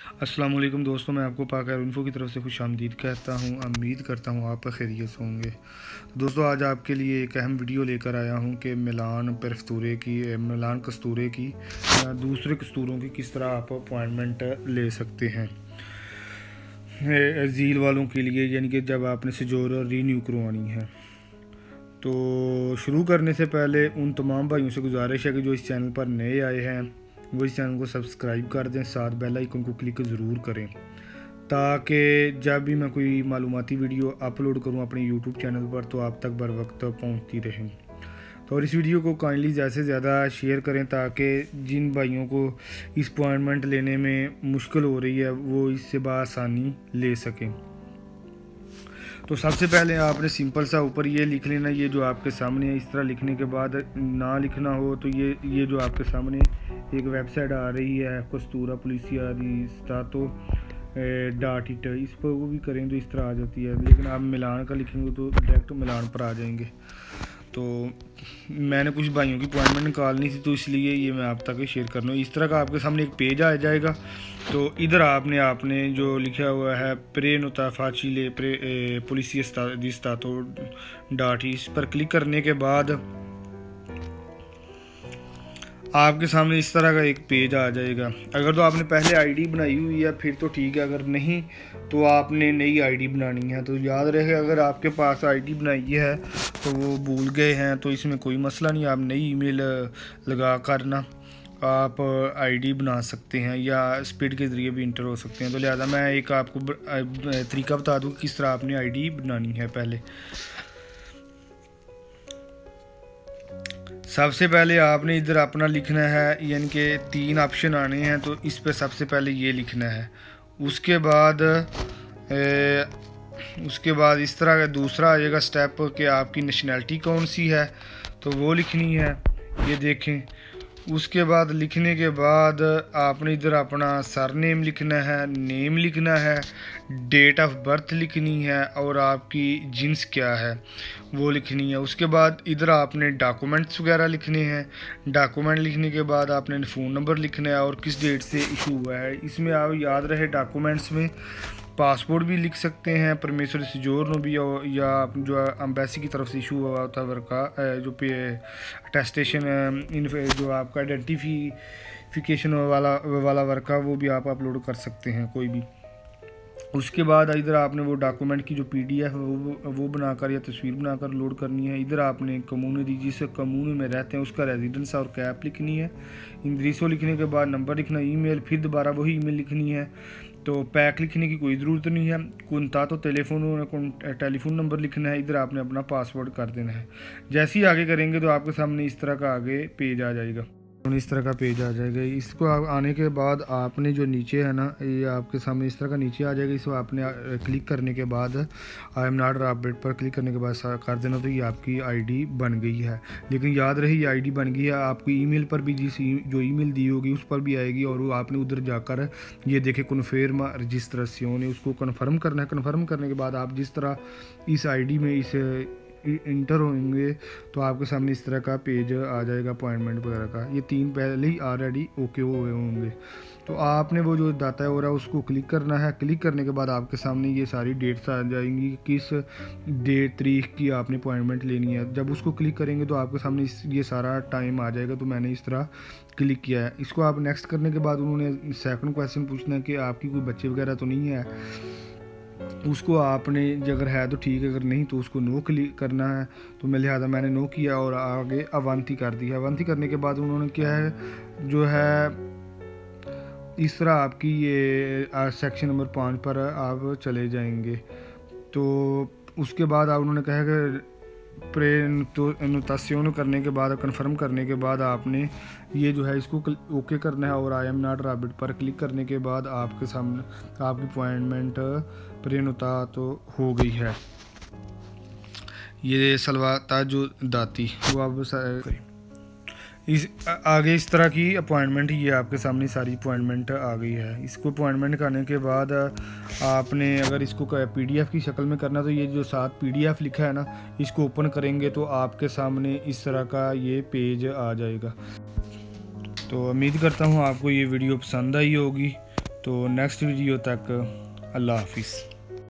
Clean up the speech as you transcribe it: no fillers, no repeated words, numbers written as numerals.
अस्सलाम वालेकुम दोस्तों, मैं आपको पाक इन्फो की तरफ से खुशामदीद कहता हूँ। उम्मीद करता हूँ आप खैरियत से होंगे। तो दोस्तों, आज आपके लिए एक अहम वीडियो लेकर आया हूँ कि मिलान कस्तूरे की या दूसरे कस्तूरों की किस तरह आप अपॉइंटमेंट ले सकते हैं झील वालों के लिए, यानी कि जब आपने सिजोर रीन्यू करवानी है। तो शुरू करने से पहले उन तमाम भाइयों से गुजारिश है कि जो इस चैनल पर नए आए हैं वो इस चैनल को सब्सक्राइब कर दें, साथ बेल आइकन को क्लिक ज़रूर करें ताकि जब भी मैं कोई मालूमाती वीडियो अपलोड करूं अपने यूट्यूब चैनल पर तो आप तक बर वक्त पहुँचती रहें। तो और इस वीडियो को काइंडली ज़्यादा से ज़्यादा शेयर करें ताकि जिन भाइयों को इस अपॉइंटमेंट लेने में मुश्किल हो रही है वो इससे बआसानी ले सकें। तो सबसे पहले आपने सिंपल सा ऊपर ये लिख लेना, ये जो आपके सामने है। इस तरह लिखने के बाद ना लिखना हो तो ये जो आपके सामने एक वेबसाइट आ रही है कस्तूरा पुलिसिया दी स्टातो .it, इस पर वो भी करें तो इस तरह आ जाती है, लेकिन आप मिलान का लिखेंगे तो डायरेक्ट मिलान पर आ जाएंगे। तो मैंने कुछ भाइयों की अपॉइंटमेंट निकालनी थी तो इसलिए ये मैं आप तक शेयर कर रहा हूँ। इस तरह का आपके सामने एक पेज आ जाएगा। तो इधर आपने जो लिखा हुआ है प्रेनुता फाचिले पुलिसिया दी स्टातो .it, इस पर क्लिक करने के बाद आपके सामने इस तरह का एक पेज आ जाएगा। अगर तो आपने पहले आईडी बनाई हुई है फिर तो ठीक है, अगर नहीं तो आपने नई आईडी बनानी है। तो याद रहे, अगर आपके पास आईडी बनाई है तो वो भूल गए हैं तो इसमें कोई मसला नहीं, आप नई ईमेल लगा कर ना आप आईडी बना सकते हैं या स्पीड के ज़रिए भी इंटर हो सकते हैं। तो लिहाजा मैं एक आपको तरीका बता दूँ किस तरह आपने आईडी बनानी है। पहले सबसे पहले आपने इधर अपना लिखना है, यानी कि 3 ऑप्शन आने हैं तो इस पर सबसे पहले ये लिखना है। उसके बाद इस तरह का दूसरा आ जाएगा स्टेप कि आपकी नेशनैलिटी कौन सी है, तो वो लिखनी है, ये देखें। उसके बाद लिखने के बाद आपने इधर अपना सरनेम लिखना है, नेम लिखना है, डेट ऑफ बर्थ लिखनी है और आपकी जिन्स क्या है वो लिखनी है। उसके बाद इधर आपने डॉक्यूमेंट्स वगैरह लिखने हैं। डॉक्यूमेंट लिखने के बाद आपने फ़ोन नंबर लिखना है और किस डेट से इशू हुआ है। इसमें आप याद रहे डॉक्यूमेंट्स में पासपोर्ट भी लिख सकते हैं, परमेश्वर सिजोर नो भी, या जो एम्बेसी की तरफ से इशू हुआ होता है वर्क का जो पे अटेस्टेशन जो आपका आइडेंटिफिकेशन वाला वर्क का, वो भी आप अपलोड कर सकते हैं कोई भी। उसके बाद इधर आपने वो डॉक्यूमेंट की जो PDF है वो बनाकर या तस्वीर बनाकर लोड करनी है। इधर आपने कम्युनिटी जिस कम्यून में रहते हैं उसका रेजिडेंस और कैप लिखनी है। इंद्रिसो लिखने के बाद नंबर लिखना, ईमेल, फिर दोबारा वही ईमेल लिखनी है। तो पैक लिखने की कोई ज़रूरत नहीं है। कुंता तो टेलीफोन नंबर लिखना है। इधर आपने अपना पासवर्ड कर देना है। जैसे ही आगे करेंगे तो आपके सामने इस तरह का आगे पेज आ जाएगा। इस तरह का पेज आ जाएगा। इसको आने के बाद आपने जो नीचे है ना, ये आपके सामने इस तरह का नीचे आ जाएगा। इसको आपने क्लिक करने के बाद आई एम नॉट रॉबर्ट पर क्लिक करने के बाद कर देना, तो ये आपकी आईडी बन गई है। लेकिन याद रहे ये आईडी बन गई है, आपकी ईमेल पर भी जो ईमेल दी होगी उस पर भी आएगी और वो आपने उधर जाकर ये देखे कन्फर्म रजिस्ट्रेशन है, उसको कन्फर्म करना है। कन्फर्म करने के बाद आप जिस तरह इस आईडी में इस इंटर होंगे तो आपके सामने इस तरह का पेज आ जाएगा अपॉइंटमेंट वगैरह का। ये 3 पहले ही ऑलरेडी ओके हुए होंगे। तो आपने वो जो डाटा हो रहा है उसको क्लिक करना है। क्लिक करने के बाद आपके सामने ये सारी डेट्स आ जाएंगी, किस डेट तारीख की आपने अपॉइंटमेंट लेनी है। जब उसको क्लिक करेंगे तो आपके सामने ये सारा टाइम आ जाएगा। तो मैंने इस तरह क्लिक किया है। इसको आप नेक्स्ट करने के बाद उन्होंने सेकंड क्वेश्चन पूछना है कि आपकी कोई बच्चे वगैरह तो नहीं है। उसको आपने अगर है तो ठीक है, अगर नहीं तो उसको नो क्लिक करना है। तो लिहाजा मैंने नो किया और आगे अवंती कर दिया। अवंती करने के बाद उन्होंने क्या है जो है इस तरह आपकी ये सेक्शन नंबर 5 पर आप चले जाएंगे। तो उसके बाद आप उन्होंने कहा कि प्रेनुतास्योन करने के बाद, कंफर्म करने के बाद आपने ये जो है इसको ओके करना है और आई एम नॉट रॉबिट पर क्लिक करने के बाद आपके सामने आपकी अपॉइंटमेंट प्रेनुता तो हो गई है। ये सलवाता जो दाती वो आप इस आगे इस तरह की अपॉइंटमेंट, ये आपके सामने सारी अपॉइंटमेंट आ गई है। इसको अपॉइंटमेंट करने के बाद आपने अगर इसको PDF की शक्ल में करना तो ये जो साथ PDF लिखा है ना, इसको ओपन करेंगे तो आपके सामने इस तरह का ये पेज आ जाएगा। तो उम्मीद करता हूँ आपको ये वीडियो पसंद आई होगी। तो नेक्स्ट वीडियो तक अल्लाह हाफिज़।